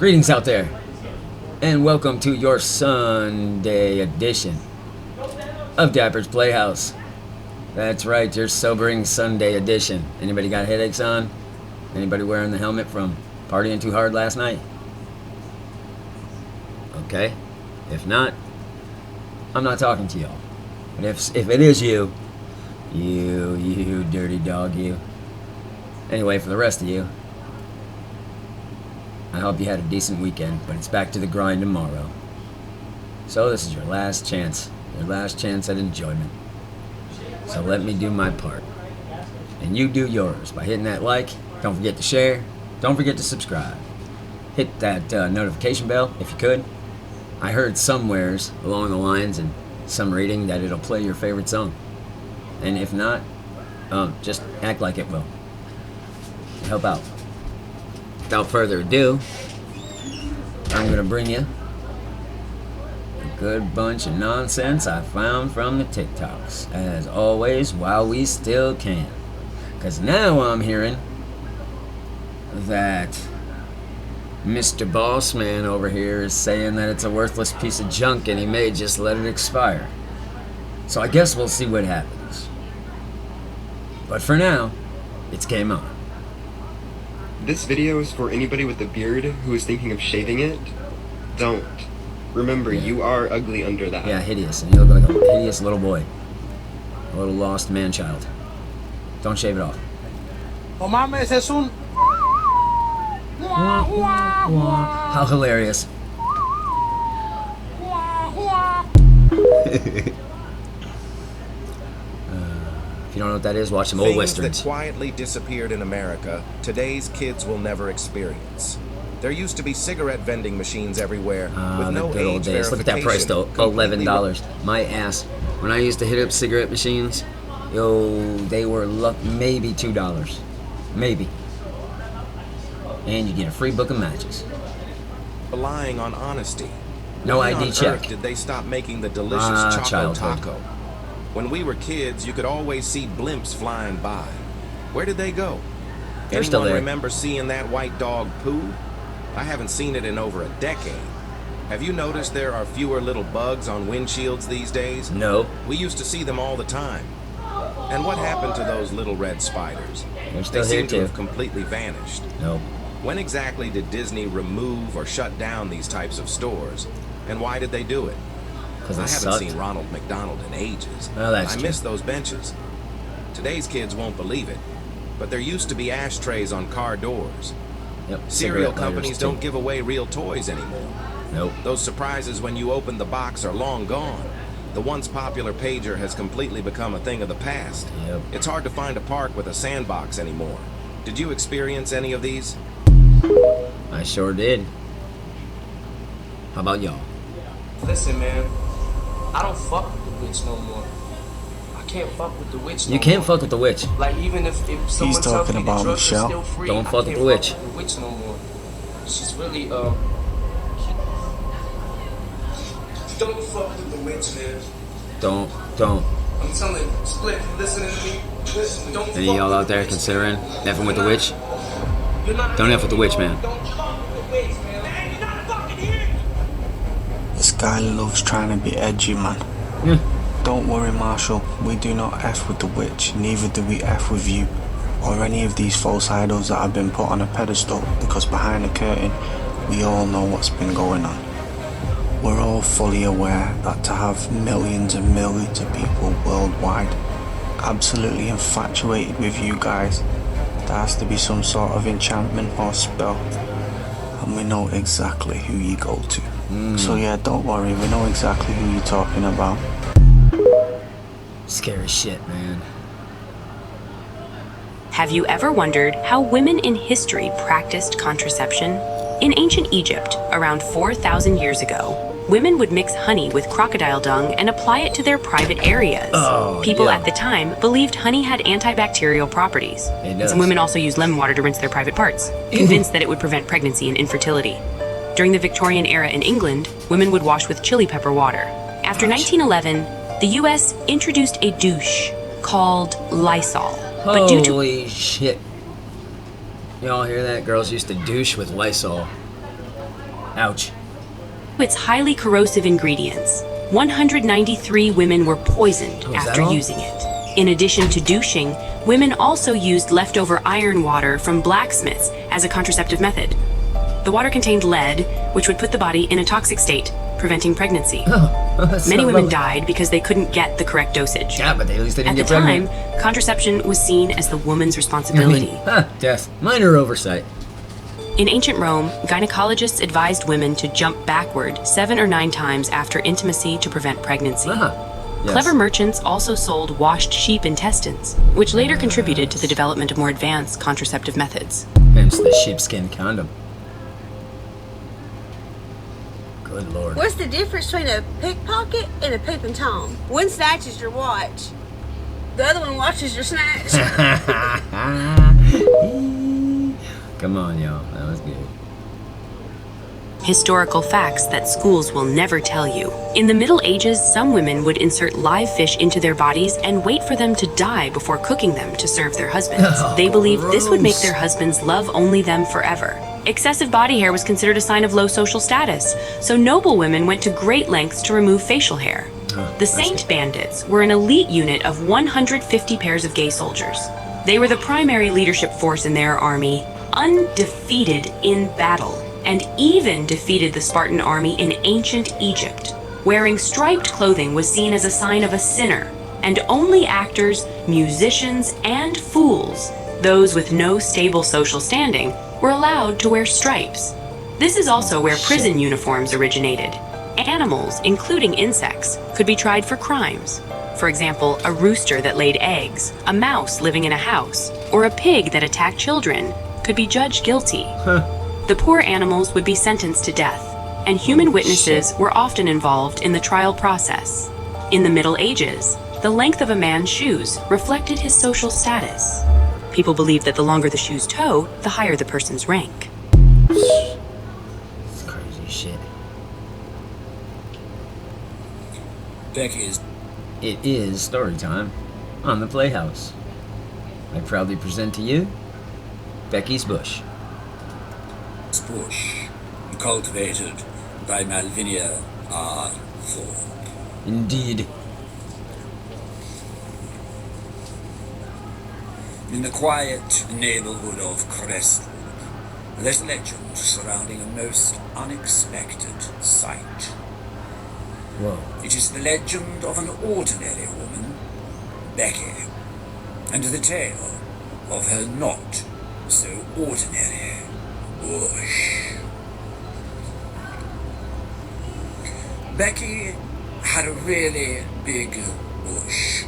Greetings out there, and welcome to your Sunday edition of Dapper's Playhouse. That's right, your sobering Sunday edition. Anybody got headaches on? Anybody wearing the helmet from partying too hard last night? Okay, if not, I'm not talking to y'all. But if it is you dirty dog, you. Anyway, for the rest of you, I hope you had a decent weekend, but it's back to the grind tomorrow. So this is your last chance at enjoyment. So let me do my part. And you do yours by hitting that like. Don't forget to share. Don't forget to subscribe. Hit that notification bell if you could. I heard somewheres along the lines and some reading that it'll play your favorite song. And if not, just act like it will. Help out. Without further ado, I'm going to bring you a good bunch of nonsense I found from the TikToks. As always, while we still can. Because now I'm hearing that Mr. Bossman over here is saying that it's a worthless piece of junk and he may just let it expire. So I guess we'll see what happens. But for now, it's game on. This video is for anybody with a beard who is thinking of shaving it. Don't. Remember, you are ugly under that. Yeah, hideous. And you look like a hideous little boy. A little lost man-child. Don't shave it off. Oh, mames, es un... How hilarious. If you don't know what that is, watch some old westerns. Things that quietly disappeared in America, today's kids will never experience. There used to be cigarette vending machines everywhere with no the good old age days. Look at that price though, $11. My ass. When I used to hit up cigarette machines, they were maybe $2. Maybe. And you get a free book of matches. Relying on honesty. No Why ID on check. earth did they stop making the delicious Choco childhood. Taco? When we were kids, you could always see blimps flying by. Where did they go? They're still there. Remember seeing that white dog poo? I haven't seen it in over a decade. Have you noticed there are fewer little bugs on windshields these days? No. We used to see them all the time. And what happened to those little red spiders? They're still They here seem to too. have completely vanished. No. When exactly did Disney remove or shut down these types of stores? And why did they do it? Because I it haven't sucked. seen Ronald McDonald in ages. Well, that's I true. miss those benches. Today's kids won't believe it, but there used to be ashtrays on car doors. Yep. Cereal cigarette companies lighters, don't too. give away real toys anymore. Nope. Those surprises when you open the box are long gone. The once popular pager has completely become a thing of the past. Yep. It's hard to find a park with a sandbox anymore. Did you experience any of these? I sure did. How about y'all? Listen, man, I don't fuck with the witch no more. I can't fuck with the witch no You can't more. fuck with the witch. Like, even if someone tells talking me about the drugs Michelle. are still free, Don't I fuck can't with the witch. with the witch no more. She's really, don't fuck with the witch, man. Don't. I'm telling you, Split, listening to me. Listen, don't Any of fuck y'all with out the there witch, considering man. effing with the witch? You're not Don't F with the witch, man. Don't fuck with the witch, man. Man, you're not fucking here. This guy loves trying to be edgy, man. Yeah. Don't worry, Marshall. We do not F with the witch, neither do we F with you, or any of these false idols that have been put on a pedestal, because behind the curtain, we all know what's been going on. We're all fully aware that to have millions and millions of people worldwide absolutely infatuated with you guys, there has to be some sort of enchantment or spell, and we know exactly who you go to. So yeah, don't worry, we know exactly who you're talking about. Scary shit, man. Have you ever wondered how women in history practiced contraception? In ancient Egypt, around 4,000 years ago, women would mix honey with crocodile dung and apply it to their private areas. People yeah. at the time believed honey had antibacterial properties. It And does. some women also used lemon water to rinse their private parts, convinced that it would prevent pregnancy and infertility. During the Victorian era in England, women would wash with chili pepper water. After 1911, the US introduced a douche called Lysol. But due to Holy shit. Y'all hear that? Girls used to douche with Lysol. Ouch. its highly corrosive ingredients. 193 women were poisoned Oh, is that after all? using it. In addition to douching, women also used leftover iron water from blacksmiths as a contraceptive method. The water contained lead, which would put the body in a toxic state, preventing pregnancy. That's Many so women lovely. died because they couldn't get the correct dosage. Yeah, but at least they At didn't the get pregnant. time, contraception was seen as the woman's I responsibility. mean, death. Minor oversight. In ancient Rome, gynecologists advised women to jump backward 7 or 9 times after intimacy to prevent pregnancy. Yes. Clever merchants also sold washed sheep intestines, which later contributed to the development of more advanced contraceptive methods. Hence the sheepskin condom. Good lord. What's the difference between a pickpocket and a peeping Tom? One snatches your watch. The other one watches your snacks. Come on, y'all. That was good. Historical facts that schools will never tell you. In the Middle Ages, some women would insert live fish into their bodies and wait for them to die before cooking them to serve their husbands. Oh, They believed this would make gross. their husbands love only them forever. Excessive body hair was considered a sign of low social status, so noble women went to great lengths to remove facial hair. The Saint Bandits were an elite unit of 150 pairs of gay soldiers. They were the primary leadership force in their army, undefeated in battle, and even defeated the Spartan army in ancient Egypt. Wearing striped clothing was seen as a sign of a sinner, and only actors, musicians, and fools, those with no stable social standing, were allowed to wear stripes. This is also where prison uniforms originated. Animals, including insects, could be tried for crimes. For example, a rooster that laid eggs, a mouse living in a house, or a pig that attacked children could be judged guilty. The poor animals would be sentenced to death, and human witnesses were often involved in the trial process. In the Middle Ages, the length of a man's shoes reflected his social status. People believed that the longer the shoe's toe, the higher the person's rank. It's crazy shit. Becky's It is story time on the Playhouse. I proudly present to you Becky's Bush. bush, cultivated by Malvinia R. Thorpe. Indeed. In the quiet neighborhood of Crestwood, there's a legend surrounding a most unexpected sight. Whoa. It is the legend of an ordinary woman, Becky, and the tale of her not so ordinary bush. Becky had a really big bush.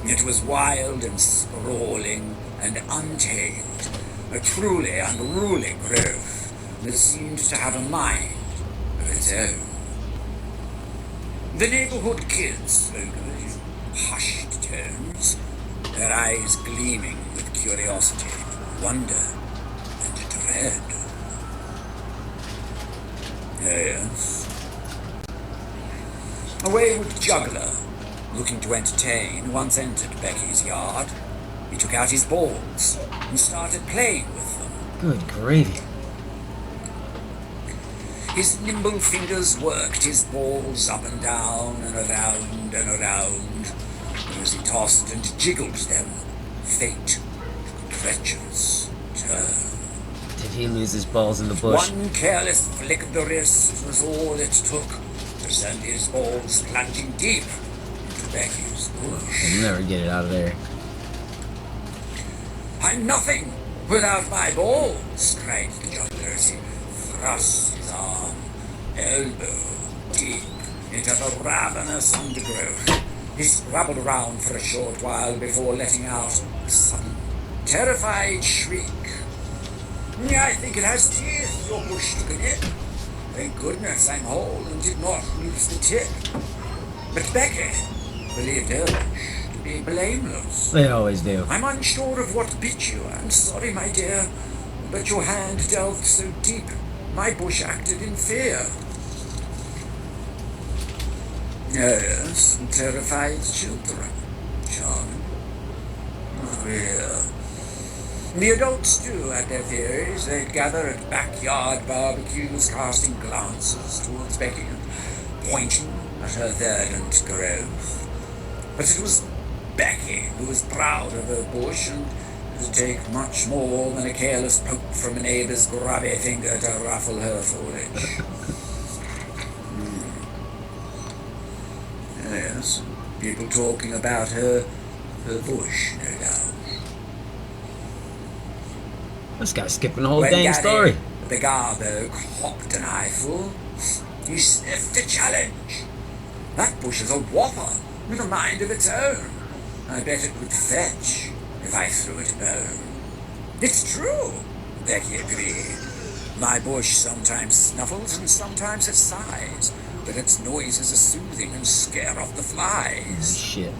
It was wild and sprawling and untamed, a truly unruly growth that seemed to have a mind of its own. The neighborhood kids spoke of it in hushed tones, their eyes gleaming with curiosity, wonder, and dread. Yes. A wayward juggler, looking to entertain, once entered Becky's yard. He took out his balls and started playing with them. Good gravy. His nimble fingers worked his balls up and down and around and around, and as he tossed and jiggled them, fate took a treacherous turn. Did he lose his balls in the bush? One careless flick of the wrist was all it took to send his balls plunging deep into Becky's bush. He'll never get it out of there. I'm nothing without my balls, cried the juggler as he thrust his arm, elbow deep, into the ravenous undergrowth. He scrabbled around for a short while before letting out a sudden, terrified shriek. I think it has teeth, your bush took a nip. Thank goodness I'm whole and did not lose the tip. But Becky believed her bush to be blameless. They always do. I'm unsure of what bit you. I'm sorry, my dear, but your hand delved so deep, my bush acted in fear. Yes, terrified children. Charming. Queer. The adults too had their theories. They'd gather at backyard barbecues, casting glances towards Becky and pointing at her verdant growth. But it was Becky who was proud of her bush, and it would take much more than a careless poke from a neighbor's grubby finger to ruffle her foliage. Yes, people talking about her bush, no doubt. This guy's skipping the whole When dang Daddy, story. the Garbo, hopped an eyeful, he sniffed a challenge. That bush is a whopper with a mind of its own. I bet it would fetch if I threw it a bone. It's true, Becky agreed. My bush sometimes snuffles and sometimes it sighs, but its noises are soothing and scare off the flies. Shit.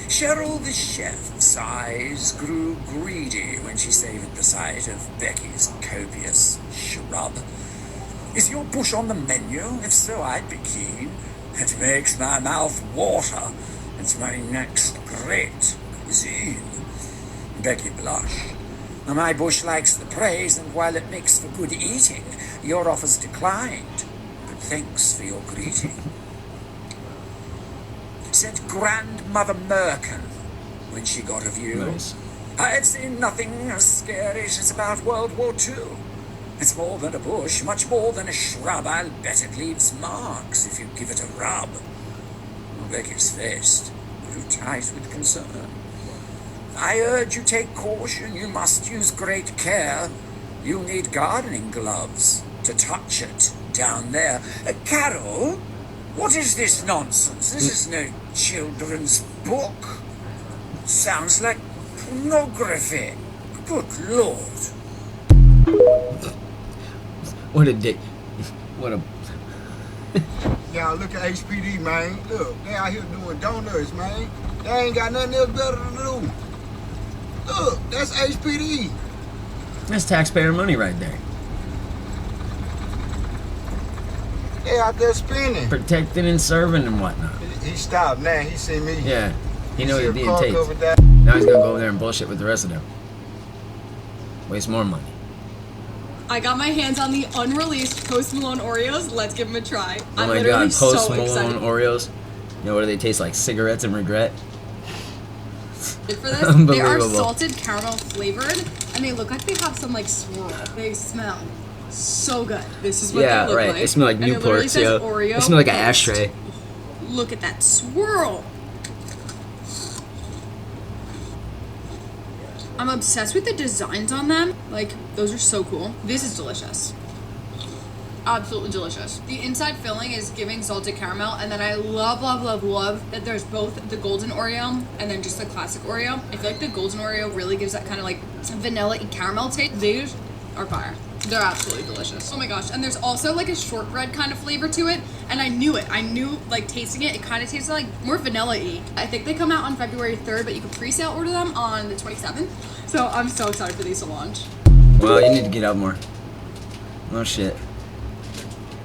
Cheryl the chef's eyes grew greedy when she savored the sight of Becky's copious shrub. Is your bush on the menu? If so, I'd be keen. It makes my mouth water. It's my next great cuisine. Becky blushed. My bush likes the praise, and while it makes for good eating, your offer's declined. But thanks for your greeting. Said Grandmother Merkin when she got a view. Nice. I'd seen nothing as scary as about World War II. It's more than a bush, much more than a shrub. I'll bet it leaves marks if you give it a rub. Becky's face grew tight with concern. I urge you take caution. You must use great care. You'll need gardening gloves to touch it down there. Carol? What is this nonsense? This is no children's book. Sounds like pornography. Good Lord. What a dick. What a... Y'all look at HPD, man. Look, they out here doing donuts, man. They ain't got nothing else better to do. Look, that's HPD. That's taxpayer money right there. They out there spinning. Protecting and serving and whatnot. He stopped now. He see me. Yeah. He knows see he's a being car taped. cover that. Now he's gonna go over there and bullshit with the rest of them. Waste more money. I got my hands on the unreleased Post Malone Oreos. Let's give them a try. Oh I'm my literally god, Post so Malone excited Oreos. You know what do they taste like? Cigarettes and regret? for this. They are Unbelievable. salted caramel flavored, and they look like they have some like swirl. They smell so good. This is what Yeah, they look right. like. They smell like And it literally Newports, says yo. Oreo They smell like an Post. ashtray. Look at that swirl. I'm obsessed with the designs on them. Like, those are so cool. This is delicious. Absolutely delicious. The inside filling is giving salted caramel, and then I love, love, love, love that there's both the golden Oreo and then just the classic Oreo. I feel like the golden Oreo really gives that kind of like vanilla and caramel taste. These are fire. They're absolutely delicious. Oh my gosh. And there's also like a shortbread kind of flavor to it, and I knew it. I knew, like, tasting it, it kind of tasted like more vanilla-y. I think they come out on February 3rd, but you can pre-sale order them on the 27th. So I'm so excited for these to launch. Well, you need to get out more. Oh shit.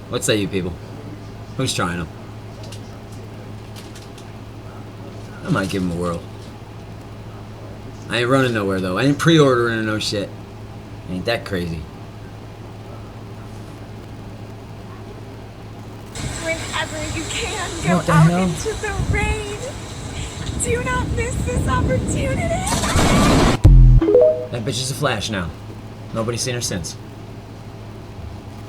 What say you people? Who's trying them? I might give them a whirl. I ain't running nowhere though. I ain't pre-ordering or no shit. Ain't that crazy. Whenever you can, go What the out hell? into the rain. Do not miss this opportunity. That bitch is a Flash now. Nobody's seen her since.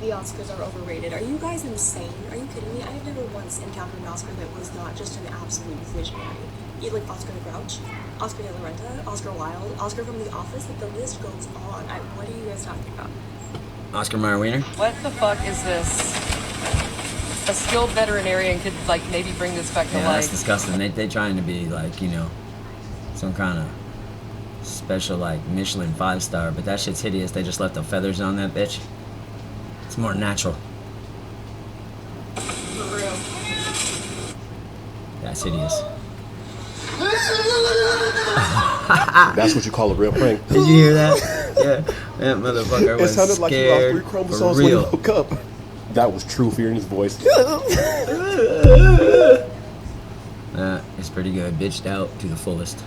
The Oscars are overrated. Are you guys insane? Are you kidding me? I have never once encountered an Oscar that was not just an absolute visionary. You like Oscar the Grouch, Oscar de la Renta, Oscar Wilde, Oscar from The Office, like the list goes on. What are you guys talking about? Oscar Mayer Wiener. What the fuck is this? A skilled veterinarian could like maybe bring this back to Yeah, that's life. disgusting. They trying to be like, you know, some kind of special like Michelin 5-star, but that shit's hideous. They just left the feathers on that bitch. It's more natural. For real. That's hideous. That's what you call a real prank. Did you hear that? Yeah, that motherfucker It was sounded like he lost scared 3 for chromosomes when he real. woke up. That was true fear in his voice. It's pretty good. Bitched out to the fullest.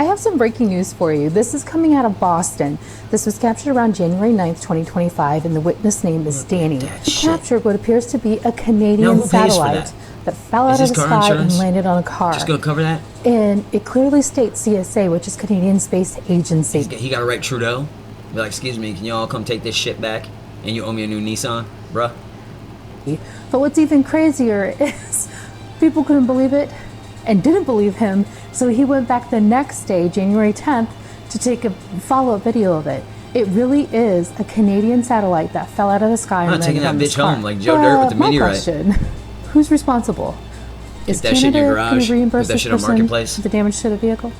I have some breaking news for you. This is coming out of Boston. This was captured around January 9th, 2025, and the witness name is Danny. He captured what appears to be a Canadian Now, who pays for satellite that fell out of the car sky insurance? and landed on a car. Just gonna cover that? And it clearly states CSA, which is Canadian Space Agency. He got to write Trudeau. Be like, excuse me, can you all come take this shit back? And you owe me a new Nissan, bruh. But what's even crazier is people couldn't believe it and didn't believe him, so he went back the next day, January 10th, to take a follow-up video of it. It really is a Canadian satellite that fell out of the sky I'm and not taking landed that on this bitch car. home like Joe Dirt with the My meteorite. question, who's responsible? Is that shit in Canada your going garage, to reimburse put that this shit on person Marketplace. for the damage to the vehicle?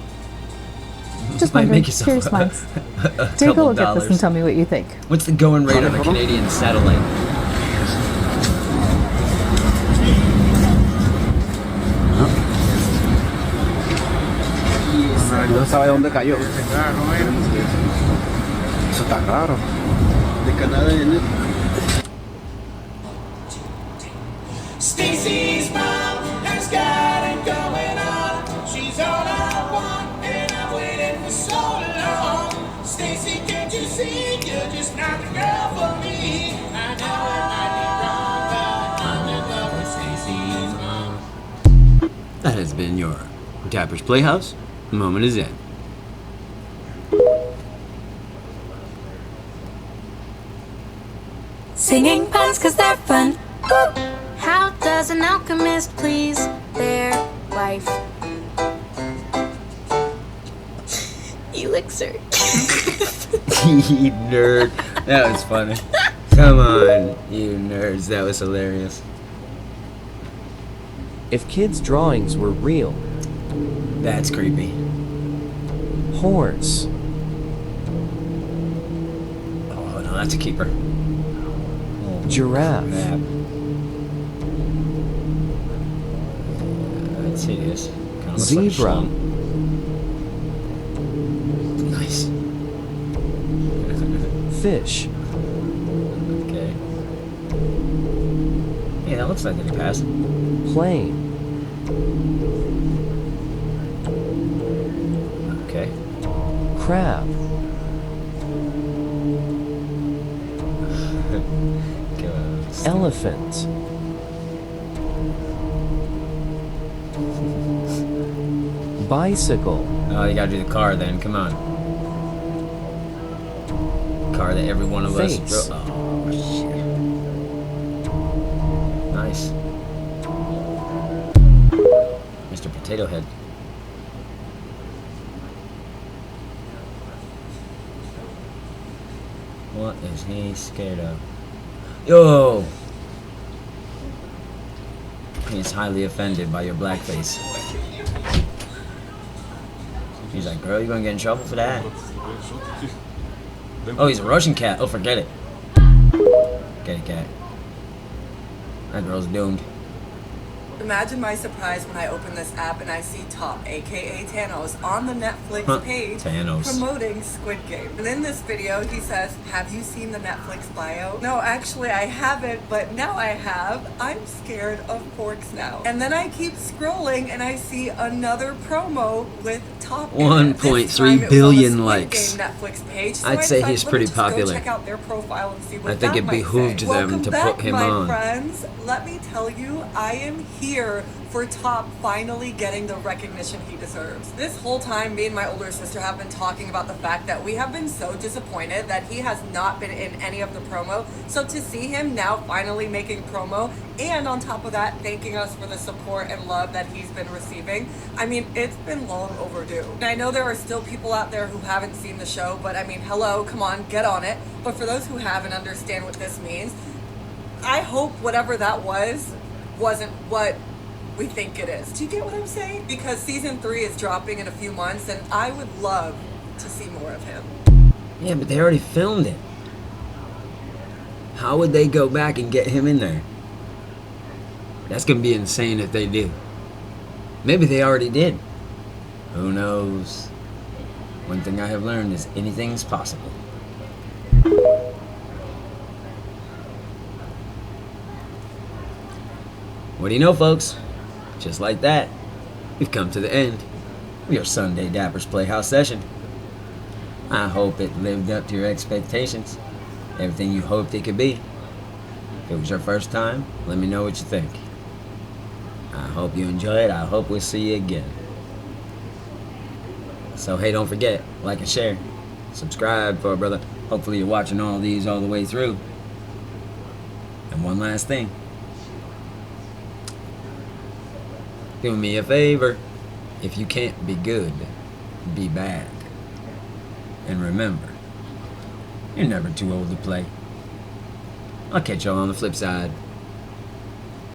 Just Might wondering, make yourself curious minds. a Take a couple look at this dollars. and tell me what you think. What's the going rate on a Canadian satellite? No sabe dónde cayó. Eso está raro. De Canadá en Stacy's mom has got it going on. She's all I want, and I've waited for so long. Stacy, can't you see? You're just not the girl for me. I know I might be wrong, but I'm in love with Stacy's mom. That has been your Dapper's Playhouse. Moment is in. Singing puns 'cause they're fun. Ooh. How does an alchemist please their wife? Elixir. You nerd. That was funny. Come on, you nerds. That was hilarious. If kids' drawings were real, that's creepy. Horse. Oh no, that's a keeper. Giraffe. That's hideous. Kinda looks Zebra. like a schlong. Nice. Fish. Okay. Yeah, that looks like it passed. Plane. Okay. Crab. Elephant. Bicycle. Oh, you gotta do the car then. Come on. Car that every one of us Face. drove. Oh, shit. Nice. Mr. Potato Head. What is he scared of? Yo! He's highly offended by your blackface. He's like, girl, you gonna get in trouble for that? Oh, he's a Russian cat. Oh, forget it. Get it, cat. That girl's doomed. Imagine my surprise when I open this app and I see Top, aka Thanos, on the Netflix Huh. page Thanos. promoting Squid Game. And in this video, he says, "Have you seen the Netflix bio?" No, actually, I haven't, but now I have. I'm scared of forks now. And then I keep scrolling and I see another promo with Top. in it. 1.3 This time it was on the billion Squid likes. Game Netflix page. So I'd I say decided, he's let me pretty just go popular. check out their profile and see what I think that it might behooved say. them Welcome to back, put him my on. friends. Let me tell you, I am here for Top finally getting the recognition he deserves. This whole time, me and my older sister have been talking about the fact that we have been so disappointed that he has not been in any of the promo. So to see him now finally making promo, and on top of that, thanking us for the support and love that he's been receiving, I mean, it's been long overdue. And I know there are still people out there who haven't seen the show, but I mean, hello, come on, get on it. But for those who have and understand what this means, I hope whatever that wasn't what we think it is. Do you get what I'm saying? Because season 3 is dropping in a few months and I would love to see more of him. Yeah, but they already filmed it. How would they go back and get him in there? That's gonna be insane if they do. Maybe they already did. Who knows? One thing I have learned is anything's possible. What do you know, folks? Just like that, we've come to the end your Sunday Dappers Playhouse session. I hope it lived up to your expectations. Everything you hoped it could be. If it was your first time, let me know what you think. I hope you enjoy it. I hope we'll see you again. So hey, don't forget, like and share. Subscribe for a brother. Hopefully you're watching all these all the way through. And one last thing. Do me a favor. If you can't be good, be bad. And remember, you're never too old to play. I'll catch y'all on the flip side.